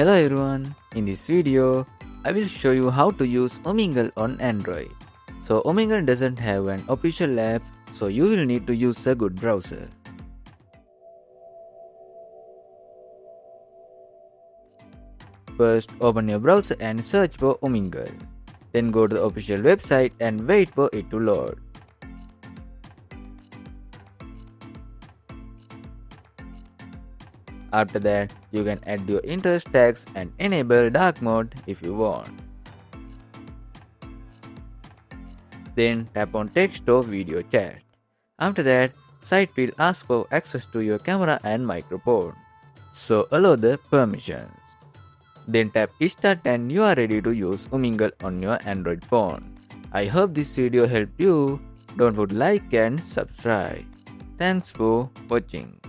Hello everyone, in this video, I will show you how to use Umingle on Android. So Umingle doesn't have an official app, so you will need to use a good browser. First, open your browser and search for Umingle. Then go to the official website and wait for it to load. After that, you can add your interest tags and enable dark mode if you want. Then tap on text or video chat. After that, site will ask for access to your camera and microphone. So allow the permissions. Then tap Start and you are ready to use Umingle on your Android phone. I hope this video helped you. Don't forget to like and subscribe. Thanks for watching.